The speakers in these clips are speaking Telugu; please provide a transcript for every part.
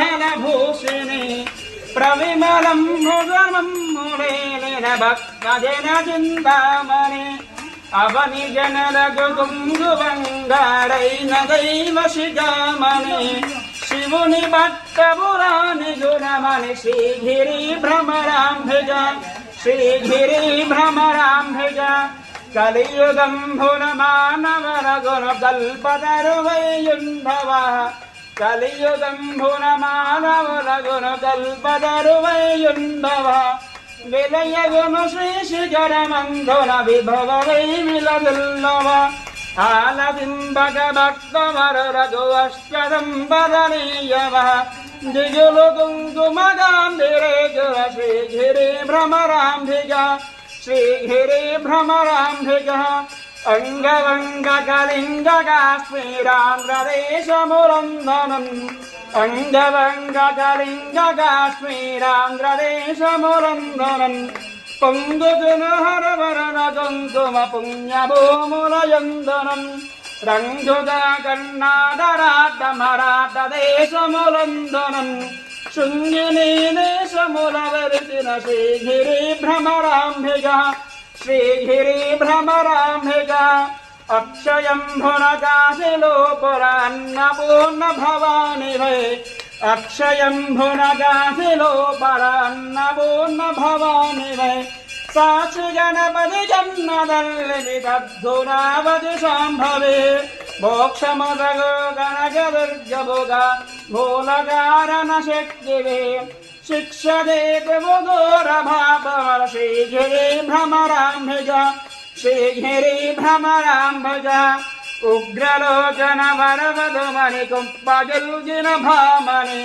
रविसुधागरवग्निलोचनरत्नकुण्डलभूषिणि प्रविमलं मुगमं मुरेलिन भक्तजनचिन्तामणि అవనిజనలగుంగువంగారైన దైవశిగామణి శివుని భక్తపురాణి గుణమణి శ్రీగిరి భ్రమరాంభిజ శ్రీగిరి భ్రమరాంభిజ కలియుగంభున మానవరగుణ కల్పతరువైయుంభవ కలియుగంభున మానవరగుణ కల్పతరువైయుంభవ విలయగును శ్రీ శిఖరమంధున విభవ వై విలదుల్లవ ఆలదింబగ భక్తవరరఘు అష్టదంబరణీయవ దిగులు కుంకుమగాంధిరేజుర శ్రీగిరి భ్రమరాంభిజ శ్రీగిరి భ్రమరాంభిజ అంగవంగ కళింగ కాశ్మీరాంధ్రదేశమురందనం అంగవంగ కళింగ కాశ్మీరాంధ్రదేశమురందనం పొంగుతున హరవరణ కుంకుమ పుణ్యభూములయందనం రంగుద కర్ణాటరాట మరాఠ దేశములందనం శృంగిని దేశముల వెలిసిన శ్రీగిరి భ్రమరాంభిజ శ్రీగిరి భ్రమరాంభిజ అక్షయం భునకాశిలో పురాన్నపూర్ణ భవాని వై అక్షయం భునకాశిలో పరాన్నపూర్ణ భవాని వై సాక్షి గణపతి జన్మదల్లి తద్ధురావతి శాంభవే మోక్షమదగో గణగదుర్గభుగ మూలకారణ శక్తివే శిక్షదేతి ముదోరభాపవర శ్రీగిరి భ్రమరాంభిజ శ్రీగిరి భ్రమరాంభిజ ఉగ్రలోచన వరవధుమణి కుప్పగిల్గిన భామణి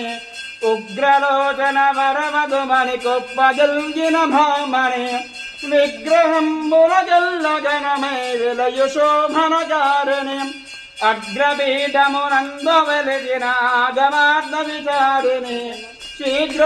ఉగ్రలోచన వరవధుమణి కుప్పగిల్గిన భామణి విగ్రహంబుల జల్ల జనమే విలయు శోభనచారిణి అగ్రపీఠమునందు వెలిసిన ఆగమార్థ విచారిణి శీఘ్ర